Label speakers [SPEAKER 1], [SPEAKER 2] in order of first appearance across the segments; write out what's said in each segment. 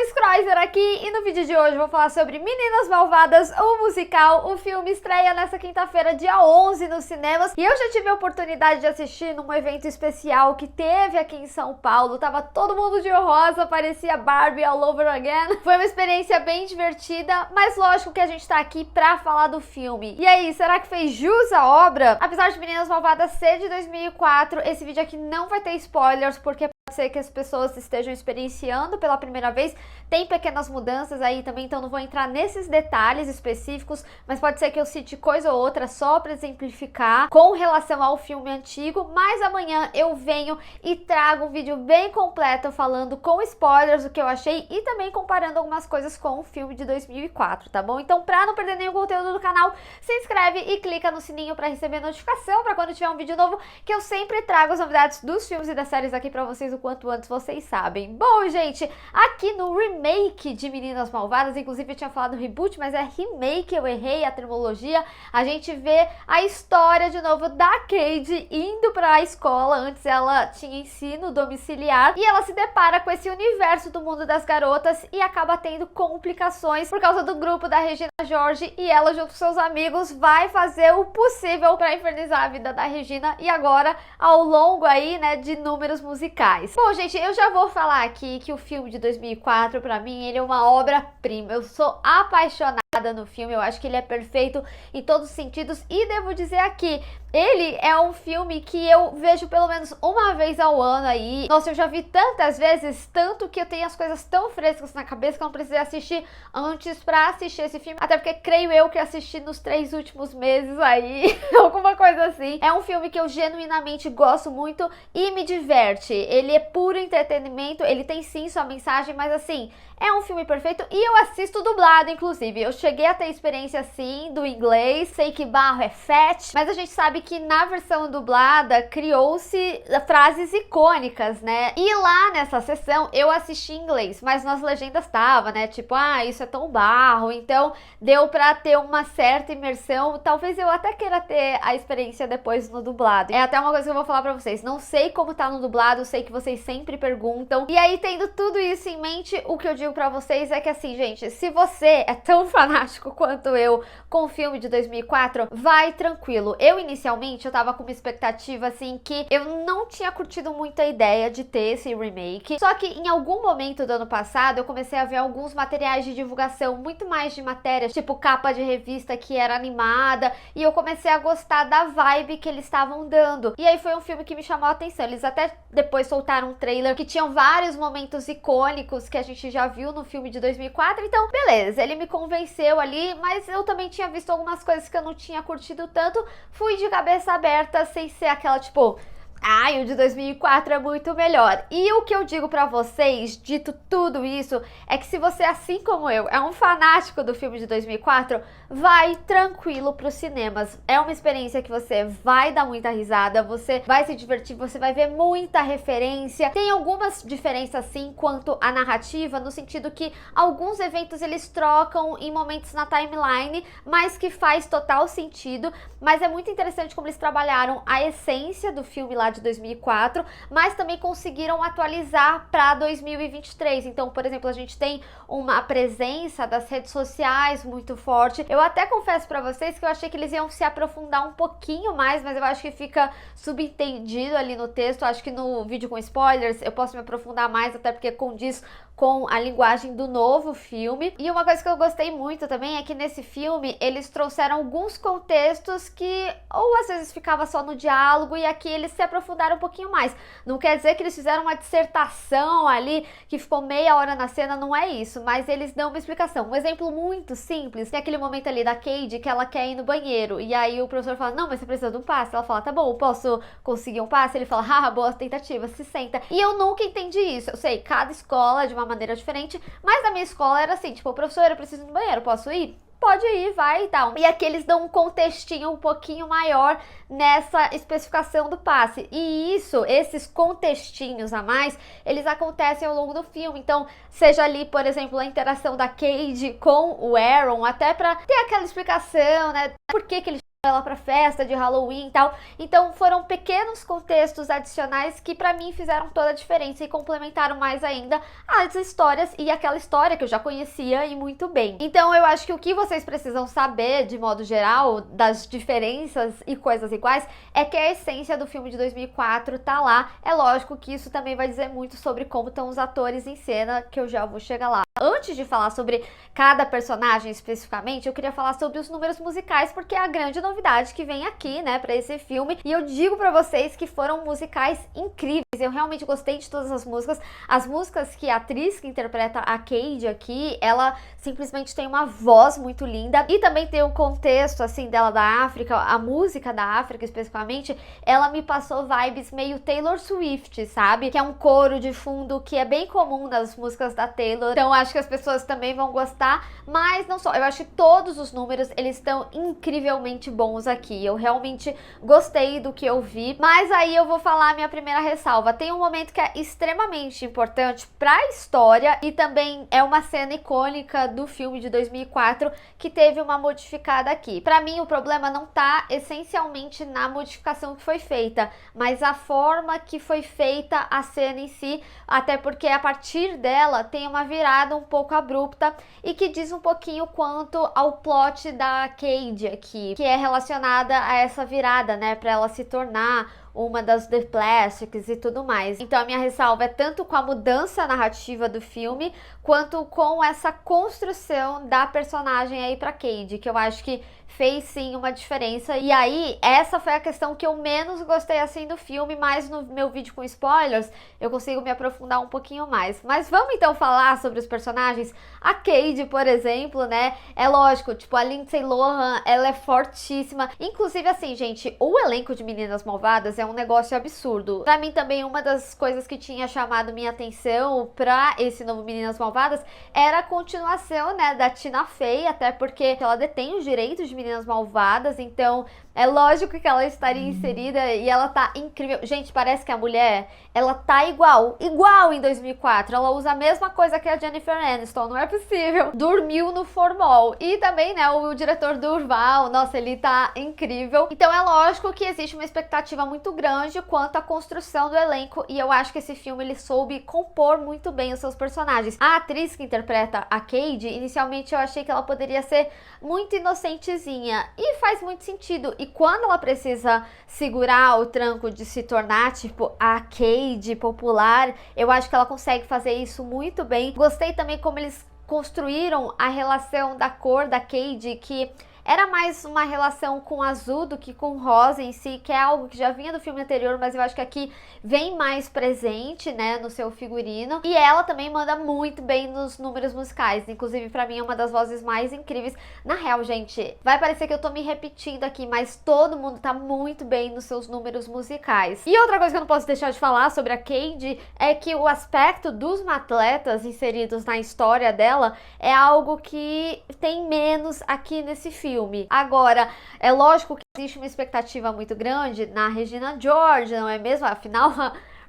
[SPEAKER 1] Scroizer aqui e no vídeo de hoje eu vou falar sobre Meninas Malvadas, o musical. O filme estreia nessa quinta-feira, dia 11, nos cinemas. E eu já tive a oportunidade de assistir num evento especial que teve aqui em São Paulo. Tava todo mundo de rosa, parecia Barbie all over again. Foi uma experiência bem divertida, mas lógico que a gente tá aqui pra falar do filme. E aí, será que fez jus à obra? Apesar de Meninas Malvadas ser de 2004, esse vídeo aqui não vai ter spoilers, porque pode ser que as pessoas estejam experienciando pela primeira vez. Tem pequenas mudanças aí também, então não vou entrar nesses detalhes específicos, mas pode ser que eu cite coisa ou outra só para exemplificar com relação ao filme antigo. Mas amanhã eu venho e trago um vídeo bem completo falando com spoilers o que eu achei e também comparando algumas coisas com o filme de 2004, tá bom? Então, para não perder nenhum conteúdo do canal, se inscreve e clica no sininho para receber notificação para quando tiver um vídeo novo, que eu sempre trago as novidades dos filmes e das séries aqui para vocês o quanto antes vocês sabem. Bom, gente, aqui no remake de Meninas Malvadas, inclusive eu tinha falado reboot, mas é remake, eu errei a terminologia. A gente vê a história de novo da Cade indo para a escola. Antes ela tinha ensino domiciliar e ela se depara com esse universo do mundo das garotas e acaba tendo complicações por causa do grupo da Regina George, e ela junto com seus amigos vai fazer o possível para infernizar a vida da Regina e agora ao longo aí, né, de números musicais. Bom, gente, eu já vou falar aqui que o filme de 2004, pra mim, ele é uma obra-prima. Eu sou apaixonada no filme, eu acho que ele é perfeito em todos os sentidos e devo dizer aqui, ele é um filme que eu vejo pelo menos uma vez ao ano aí. Nossa, eu já vi tantas vezes, tanto que eu tenho as coisas tão frescas na cabeça que eu não precisei assistir antes pra assistir esse filme. Até porque creio eu que assisti nos 3 últimos meses aí, alguma coisa assim. É um filme que eu genuinamente gosto muito e me diverte. Ele é puro entretenimento, ele tem sim sua mensagem, mas assim, é um filme perfeito e eu assisto dublado, inclusive. Eu cheguei a ter experiência sim do inglês, sei que barro é fat, mas a gente sabe que na versão dublada criou-se frases icônicas, né? E lá nessa sessão eu assisti em inglês, mas nas legendas tava, né? Tipo, ah, isso é tão barro, então deu pra ter uma certa imersão. Talvez eu até queira ter a experiência depois no dublado. É até uma coisa que eu vou falar pra vocês, não sei como tá no dublado, sei que vocês sempre perguntam. E aí, tendo tudo isso em mente, o que eu digo pra vocês é que assim, gente, se você é tão fanático quanto eu com o filme de 2004, vai tranquilo. Eu inicialmente eu tava com uma expectativa assim que eu não tinha curtido muito a ideia de ter esse remake, só que em algum momento do ano passado eu comecei a ver alguns materiais de divulgação, muito mais de matérias, tipo capa de revista que era animada, e eu comecei a gostar da vibe que eles estavam dando, e aí foi um filme que me chamou a atenção. Eles até depois soltaram um trailer que tinham vários momentos icônicos que a gente já viu no filme de 2004, então beleza, ele me convenceu ali, mas eu também tinha visto algumas coisas que eu não tinha curtido tanto, fui de cabeça aberta, sem ser aquela tipo, ai, o de 2004 é muito melhor. E o que eu digo pra vocês, dito tudo isso, é que se você, assim como eu, é um fanático do filme de 2004, vai tranquilo pros cinemas. É uma experiência que você vai dar muita risada, você vai se divertir, você vai ver muita referência. Tem algumas diferenças sim quanto à narrativa, no sentido que alguns eventos eles trocam em momentos na timeline, mas que faz total sentido. Mas é muito interessante como eles trabalharam a essência do filme lá de 2004, mas também conseguiram atualizar para 2023. Então, por exemplo, a gente tem uma presença das redes sociais muito forte. Eu até confesso para vocês que eu achei que eles iam se aprofundar um pouquinho mais, mas eu acho que fica subentendido ali no texto. Acho que no vídeo com spoilers eu posso me aprofundar mais, até porque condiz com a linguagem do novo filme. E uma coisa que eu gostei muito também é que nesse filme eles trouxeram alguns contextos que ou às vezes ficava só no diálogo, e aqui eles se aprofundaram um pouquinho mais. Não quer dizer que eles fizeram uma dissertação ali que ficou meia hora na cena, não é isso, mas eles dão uma explicação. Um exemplo muito simples, tem aquele momento ali da Cade que ela quer ir no banheiro, e aí o professor fala, não, mas você precisa de um passe. Ela fala, tá bom, posso conseguir um passe? Ele fala, ah, boa tentativa, se senta. E eu nunca entendi isso. Eu sei, cada escola de uma maneira diferente, mas na minha escola era assim, tipo, professor, eu preciso ir no banheiro, posso ir? Pode ir, vai e tal. E aqui eles dão um contextinho um pouquinho maior nessa especificação do passe. E isso, esses contextinhos a mais, eles acontecem ao longo do filme. Então, seja ali, por exemplo, a interação da Cade com o Aaron, até pra ter aquela explicação, né? Por que que eles ela pra festa de Halloween e tal. Então foram pequenos contextos adicionais que pra mim fizeram toda a diferença e complementaram mais ainda as histórias e aquela história que eu já conhecia e muito bem. Então eu acho que o que vocês precisam saber, de modo geral, das diferenças e coisas iguais, é que a essência do filme de 2004 tá lá. É lógico que isso também vai dizer muito sobre como estão os atores em cena, que eu já vou chegar lá. Antes de falar sobre cada personagem especificamente, eu queria falar sobre os números musicais, porque é a grande novidade que vem aqui, né, pra esse filme. E eu digo pra vocês que foram musicais incríveis. Eu realmente gostei de todas as músicas. As músicas que a atriz que interpreta a Cade aqui, ela simplesmente tem uma voz muito linda. E também tem um contexto, assim, dela da África, a música da África especificamente, ela me passou vibes meio Taylor Swift, sabe? Que é um coro de fundo que é bem comum nas músicas da Taylor. Então acho que as pessoas também vão gostar, mas não só. Eu acho que todos os números, eles estão incrivelmente bons aqui. Eu realmente gostei do que eu vi, mas aí eu vou falar a minha primeira ressalva. Tem um momento que é extremamente importante para a história e também é uma cena icônica do filme de 2004 que teve uma modificada aqui. Para mim, o problema não tá essencialmente na modificação que foi feita, mas a forma que foi feita a cena em si, até porque a partir dela tem uma virada um pouco abrupta e que diz um pouquinho quanto ao plot da Cade aqui, que é relacionada a essa virada, né, para ela se tornar uma das The Plastics e tudo mais. Então a minha ressalva é tanto com a mudança narrativa do filme, quanto com essa construção da personagem aí pra Cade, que eu acho que fez sim uma diferença. E aí, essa foi a questão que eu menos gostei assim do filme, mas no meu vídeo com spoilers, eu consigo me aprofundar um pouquinho mais. Mas vamos então falar sobre os personagens. A Cade, por exemplo, né, é lógico, tipo, a Lindsay Lohan, ela é fortíssima. Inclusive, assim, gente, o elenco de Meninas Malvadas é um negócio absurdo. Pra mim também, uma das coisas que tinha chamado minha atenção pra esse novo Meninas Malvadas era a continuação, né, da Tina Fey, até porque ela detém os direitos de Meninas Malvadas, então é lógico que ela estaria inserida e ela tá incrível. Gente, parece que a mulher, ela tá igual em 2004. Ela usa a mesma coisa que a Jennifer Aniston, não é possível. Dormiu no formol. E também, né, o diretor Durval, nossa, ele tá incrível. Então é lógico que existe uma expectativa muito grande quanto à construção do elenco e eu acho que esse filme, ele soube compor muito bem os seus personagens. A atriz que interpreta a Cade, inicialmente eu achei que ela poderia ser muito inocentezinha e faz muito sentido. E quando ela precisa segurar o tranco de se tornar, tipo, a Cade popular, eu acho que ela consegue fazer isso muito bem. Gostei também como eles construíram a relação da cor da Cade, que era mais uma relação com azul do que com rosa em si, que é algo que já vinha do filme anterior, mas eu acho que aqui vem mais presente, né, no seu figurino. E ela também manda muito bem nos números musicais, inclusive pra mim é uma das vozes mais incríveis. Na real, gente, vai parecer que eu tô me repetindo aqui, mas todo mundo tá muito bem nos seus números musicais. E outra coisa que eu não posso deixar de falar sobre a Cade é que o aspecto dos atletas inseridos na história dela é algo que tem menos aqui nesse filme. Agora, é lógico que existe uma expectativa muito grande na Regina George, não é mesmo? Afinal,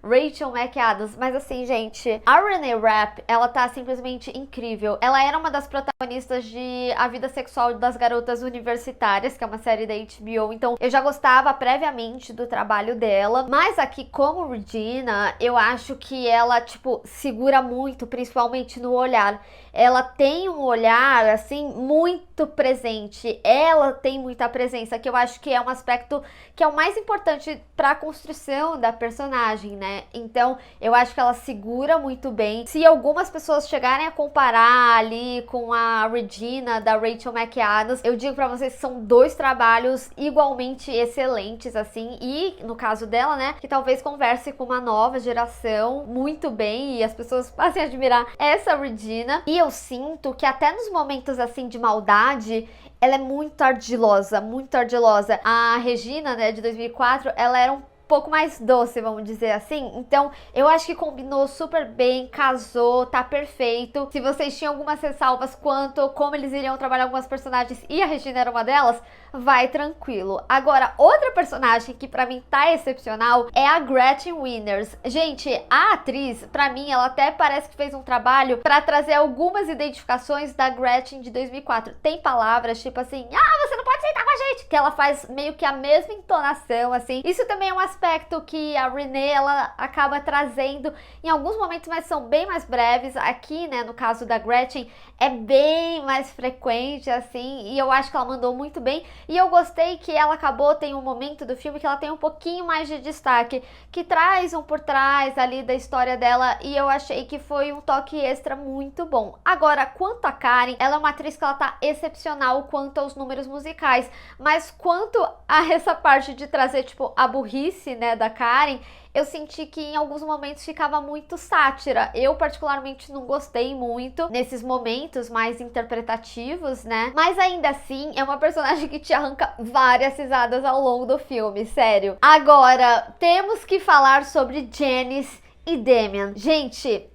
[SPEAKER 1] Rachel McAdams, mas assim, gente, a Renee Rapp, ela tá simplesmente incrível. Ela era uma das protagonistas de A Vida Sexual das Garotas Universitárias, que é uma série da HBO, então eu já gostava previamente do trabalho dela, mas aqui como Regina, eu acho que ela, tipo, segura muito, principalmente no olhar. Ela tem um olhar, assim, muito presente, ela tem muita presença, que eu acho que é um aspecto que é o mais importante pra construção da personagem, né? Então, eu acho que ela segura muito bem. Se algumas pessoas chegarem a comparar ali com a Regina, da Rachel McAdams, eu digo pra vocês que são dois trabalhos igualmente excelentes, assim, e no caso dela, né, que talvez converse com uma nova geração muito bem e as pessoas passem a admirar essa Regina. E eu sinto que até nos momentos, assim, de maldade, ela é muito ardilosa, muito ardilosa. A Regina, né, de 2004, ela era um pouco mais doce, vamos dizer assim. Então, eu acho que combinou super bem, casou, tá perfeito. Se vocês tinham algumas ressalvas quanto como eles iriam trabalhar algumas personagens e a Regina era uma delas, vai tranquilo. Agora, outra personagem que pra mim tá excepcional é a Gretchen Wieners. Gente, a atriz, pra mim, ela até parece que fez um trabalho pra trazer algumas identificações da Gretchen de 2004. Tem palavras tipo assim, você não pode sentar com a gente, que ela faz meio que a mesma entonação, assim. Isso também é um aspecto que a Renée, ela acaba trazendo em alguns momentos, mas são bem mais breves. Aqui, né, no caso da Gretchen, é bem mais frequente, assim, e eu acho que ela mandou muito bem. E eu gostei que ela acabou, tem um momento do filme que ela tem um pouquinho mais de destaque, que traz um por trás ali da história dela, e eu achei que foi um toque extra muito bom. Agora, quanto a Karen, ela é uma atriz que ela tá excepcional quanto aos números musicais, mas quanto a essa parte de trazer, tipo, a burrice, né, da Karen, eu senti que em alguns momentos ficava muito sátira. Eu particularmente não gostei muito nesses momentos mais interpretativos, né? Mas ainda assim, é uma personagem que te arranca várias risadas ao longo do filme, sério. Agora, temos que falar sobre Janice e Damian. Gente,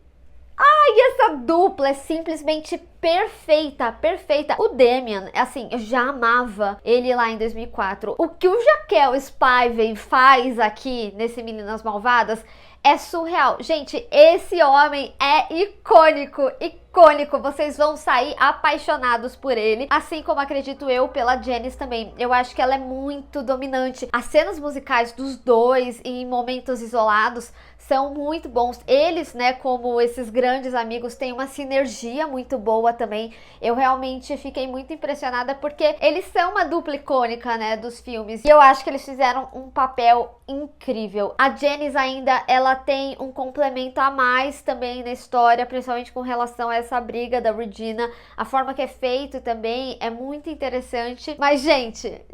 [SPEAKER 1] essa dupla é simplesmente perfeita, perfeita. O Damian, assim, eu já amava ele lá em 2004. O que o Jaquel Spivey faz aqui nesse Meninas Malvadas é surreal. Gente, esse homem é icônico, icônico. Vocês vão sair apaixonados por ele, assim como acredito eu pela Janice também. Eu acho que ela é muito dominante. As cenas musicais dos dois em momentos isolados são muito bons. Eles, né, como esses grandes amigos, têm uma sinergia muito boa também. Eu realmente fiquei muito impressionada porque eles são uma dupla icônica, né, dos filmes. E eu acho que eles fizeram um papel incrível. A Janice ainda, ela tem um complemento a mais também na história, principalmente com relação a essa briga da Regina. A forma que é feito também é muito interessante. Mas, gente,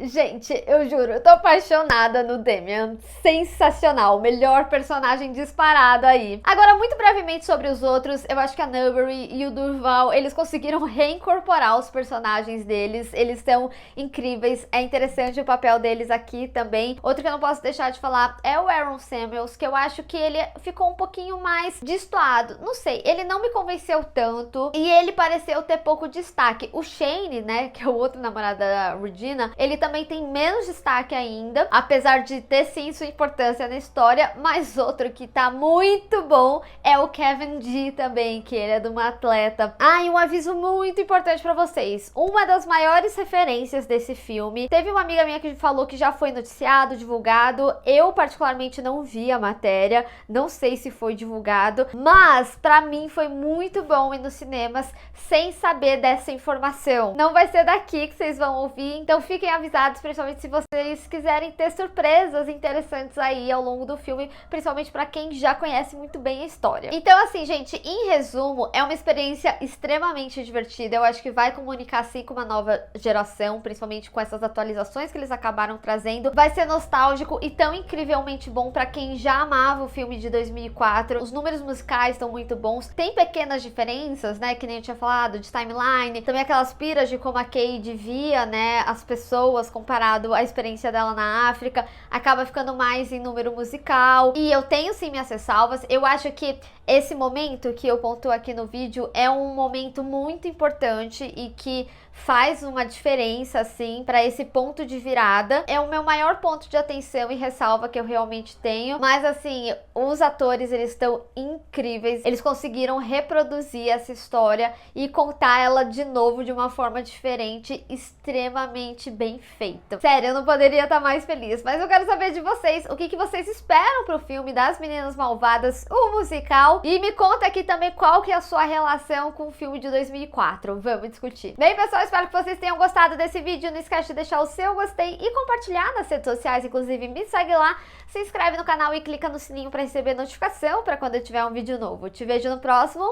[SPEAKER 1] eu juro, eu tô apaixonada no Damian. Sensacional. Melhor personagem disparado aí. Agora, muito brevemente sobre os outros, eu acho que a Newbury e o Durval, eles conseguiram reincorporar os personagens deles. Eles são incríveis. É interessante o papel deles aqui também. Outro que eu não posso deixar de falar é o Aaron Samuels, que eu acho que ele ficou um pouquinho mais destoado. Não sei, ele não me convenceu tanto e ele pareceu ter pouco destaque. O Shane, né, que é o outro namorado da Regina, ele também tem menos destaque ainda, apesar de ter sim sua importância na história, mas outro que tá muito bom é o Kevin G também, que ele é de uma atleta. E um aviso muito importante pra vocês. Uma das maiores referências desse filme, teve uma amiga minha que falou que já foi noticiado, divulgado. Eu particularmente não vi a matéria, não sei se foi divulgado, mas pra mim foi muito bom ir nos cinemas sem saber dessa informação. Não vai ser daqui que vocês vão ouvir, então fiquem avisados, principalmente se vocês quiserem ter surpresas interessantes aí ao longo do filme, principalmente pra quem já conhece muito bem a história. Então, assim, gente, em resumo, é uma experiência extremamente divertida. Eu acho que vai comunicar assim com uma nova geração, principalmente com essas atualizações que eles acabaram trazendo. Vai ser nostálgico e tão incrivelmente bom pra quem já amava o filme de 2004. Os números musicais estão muito bons. Tem pequenas diferenças, né, que nem eu tinha falado, de timeline. Também aquelas piras de como a Cade via, né, as pessoas comparado à experiência dela na África. Acaba ficando mais em número musical. E eu tenho sim minhas ressalvas. Eu acho que esse momento que eu pontuo aqui no vídeo é um momento muito importante e que faz uma diferença, assim, para esse ponto de virada. É o meu maior ponto de atenção e ressalva que eu realmente tenho. Mas, assim, os atores, eles estão incríveis. Eles conseguiram reproduzir essa história e contar ela de novo de uma forma diferente, extremamente bem feita. Sério, eu não poderia estar mais feliz. Mas eu quero saber de vocês, o que vocês esperam pro filme das Meninas Malvadas, o musical. E me conta aqui também qual que é a sua relação com o filme de 2004. Vamos discutir. Bem, pessoal, espero que vocês tenham gostado desse vídeo. Não esquece de deixar o seu gostei e compartilhar nas redes sociais. Inclusive, me segue lá, se inscreve no canal e clica no sininho para receber notificação para quando eu tiver um vídeo novo. Te vejo no próximo.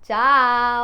[SPEAKER 1] Tchau!